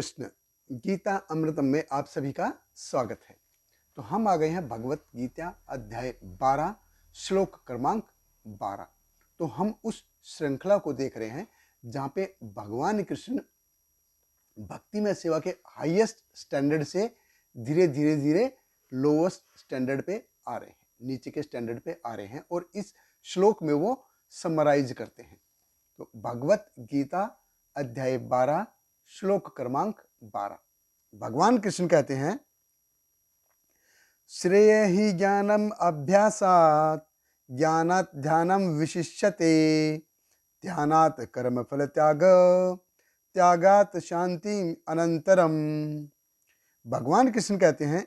कृष्ण, गीता अमृतम में आप सभी का स्वागत है। तो हम आ गए हैं भगवत गीता अध्याय 12 श्लोक क्रमांक 12। तो हम उस श्रृंखला को देख रहे हैं जहाँ पे भगवान कृष्ण भक्ति में सेवा के हाईएस्ट स्टैंडर्ड से धीरे धीरे धीरे लोवेस्ट स्टैंडर्ड पे आ रहे हैं, नीचे के स्टैंडर्ड पे आ रहे हैं और इस श्लोक में वो समराइज करते हैं। तो भगवत गीता अध्याय 12 श्लोक क्रमांक 12 भगवान कृष्ण कहते हैं, श्रेय ही ज्ञानम अभ्यासात ज्ञानात ध्यानम विशिष्यते ध्यानात कर्म फल त्याग त्यागात शांति अनंतरम। भगवान कृष्ण कहते हैं,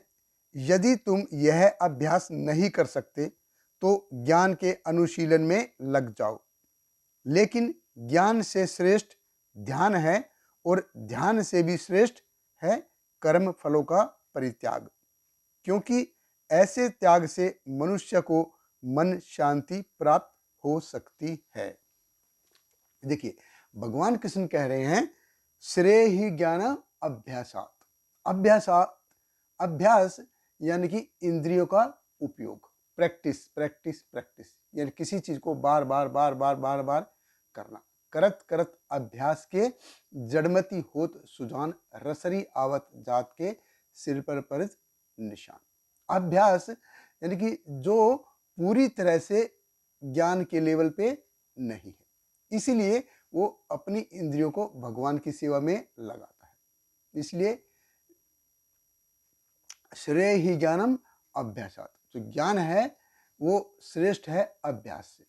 यदि तुम यह अभ्यास नहीं कर सकते तो ज्ञान के अनुशीलन में लग जाओ, लेकिन ज्ञान से श्रेष्ठ ध्यान है और ध्यान से भी श्रेष्ठ है कर्म फलों का परित्याग, क्योंकि ऐसे त्याग से मनुष्य को मन शांति प्राप्त हो सकती है। देखिए, भगवान कृष्ण कह रहे हैं, श्रेय ही ज्ञान अभ्यासात। अभ्यासात, अभ्यास यानी कि इंद्रियों का उपयोग, प्रैक्टिस प्रैक्टिस प्रैक्टिस, यानी किसी चीज को बार बार बार बार बार बार करना। करत करत अभ्यास के जड़मती होत सुजान रसरी आवत जात के सिर पर परित निशान। अभ्यास यानी कि जो पूरी तरह से ज्ञान के लेवल पे नहीं है, इसीलिए वो अपनी इंद्रियों को भगवान की सेवा में लगाता है। इसलिए श्रेय ही ज्ञानम अभ्यासात, जो ज्ञान है वो श्रेष्ठ है अभ्यास से,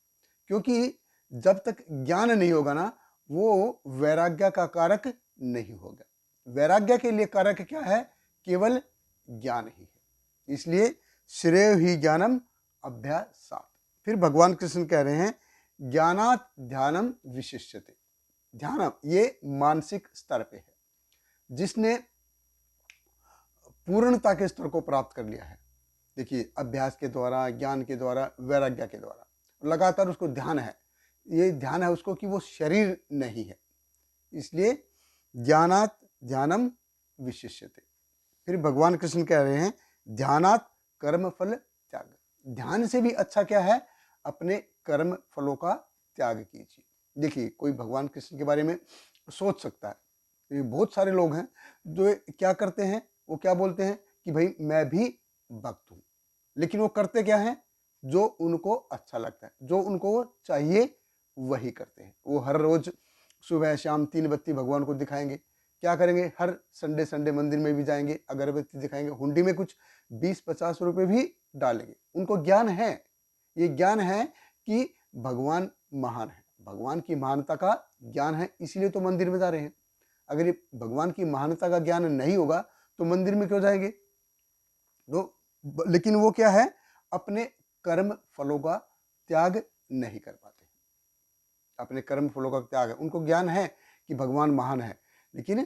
क्योंकि जब तक ज्ञान नहीं होगा ना, वो वैराग्य का कारक नहीं होगा। वैराग्य के लिए कारक क्या है? केवल ज्ञान ही है। इसलिए श्रेय ही ज्ञानम अभ्यासात। फिर भगवान कृष्ण कह रहे हैं, ज्ञानात ध्यानम विशिष्यते। ध्यानम ये मानसिक स्तर पे है, जिसने पूर्णता के स्तर को प्राप्त कर लिया है। देखिए, अभ्यास के द्वारा, ज्ञान के द्वारा, वैराग्य के द्वारा लगातार उसको ध्यान है, ये ध्यान है उसको कि वो शरीर नहीं है। इसलिए ज्ञानात ध्यानम विशिष्यते। फिर भगवान कृष्ण कह रहे हैं, ध्यानात कर्म फल त्याग। ध्यान से भी अच्छा क्या है? अपने कर्म फलों का त्याग कीजिए। देखिए, कोई भगवान कृष्ण के बारे में सोच सकता है, ये बहुत सारे लोग हैं जो क्या करते हैं, वो क्या बोलते हैं कि भाई मैं भी भक्त हूं, लेकिन वो करते क्या है? जो उनको अच्छा लगता है, जो उनको चाहिए वही करते हैं। वो हर रोज सुबह शाम 3 बत्ती भगवान को दिखाएंगे। क्या करेंगे? हर संडे संडे मंदिर में भी जाएंगे, अगरबत्ती दिखाएंगे, हुंडी में कुछ 20-50 रुपए भी डालेंगे। उनको ज्ञान है, ये ज्ञान है कि भगवान महान है, भगवान की महानता का ज्ञान है, इसीलिए तो मंदिर में जा रहे हैं। अगर ये भगवान की महानता का ज्ञान नहीं होगा तो मंदिर में क्यों जाएंगे? तो लेकिन वो क्या है? अपने कर्म फलों का त्याग नहीं कर पाते। अपने कर्म फलों का त्याग है, उनको ज्ञान है कि भगवान महान है, लेकिन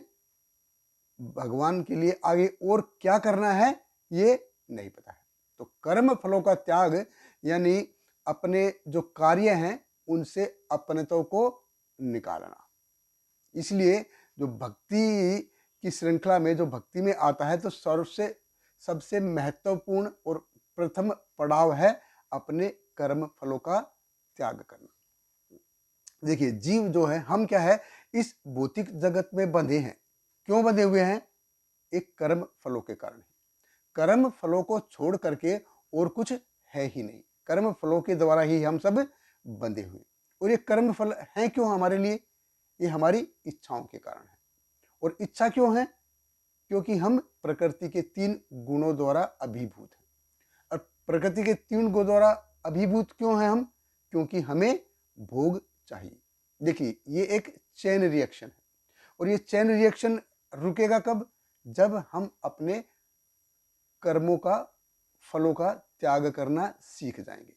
भगवान के लिए आगे और क्या करना है ये नहीं पता है। तो कर्म फलों का त्याग यानी अपने जो कार्य हैं उनसे अपनत्व को निकालना। इसलिए जो भक्ति की श्रृंखला में, जो भक्ति में आता है, तो सबसे महत्वपूर्ण और प्रथम पड़ाव है अपने कर्म फलों का त्याग करना। देखिए, जीव जो है, हम क्या है, इस भौतिक जगत में बंधे हैं। क्यों बंधे हुए हैं? एक कर्म फलों के कारण। कर्म फलों को छोड़ करके और कुछ है ही नहीं। कर्म फलों के द्वारा ही हम सब बंधे हुए। और ये कर्म फल हैं क्यों हमारे लिए? ये हमारी इच्छाओं के कारण है। और इच्छा क्यों है? क्योंकि हम प्रकृति के 3 गुणों द्वारा अभिभूत हैं। और प्रकृति के 3 गुणों द्वारा अभिभूत क्यों हैं हम? क्योंकि हमें भोग चाहिए। देखिए, ये एक चेन रिएक्शन है, और ये चेन रिएक्शन रुकेगा कब? जब हम अपने कर्मों का, फलों का त्याग करना सीख जाएंगे।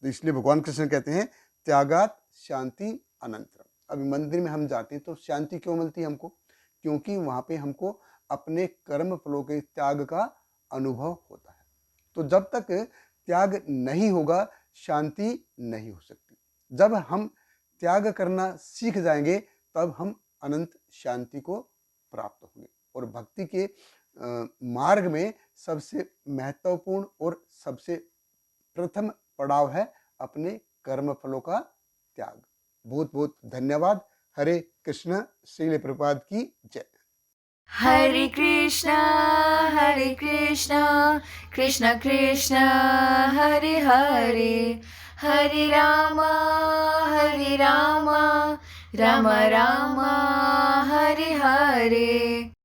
तो इसलिए भगवान कृष्ण कहते हैं, त्यागात शांति अनंतरम। अभी मंदिर में हम जाते हैं तो शांति क्यों मिलती है हमको? क्योंकि वहां पे हमको अपने कर्म फलों के त्याग का अनुभव होता है। तो जब तक त्याग नहीं होगा, शांति नहीं हो सकती। जब हम त्याग करना सीख जाएंगे, तब हम अनंत शांति को प्राप्त होंगे। और भक्ति के मार्ग में सबसे महत्वपूर्ण और सबसे प्रथम पड़ाव है अपने कर्म फलों का त्याग। बहुत बहुत धन्यवाद। हरे कृष्ण। श्रील प्रभुपाद की जय। हरे कृष्णा कृष्ण कृष्ण हरे हरे, हरे रामा राम राम हरे हरे।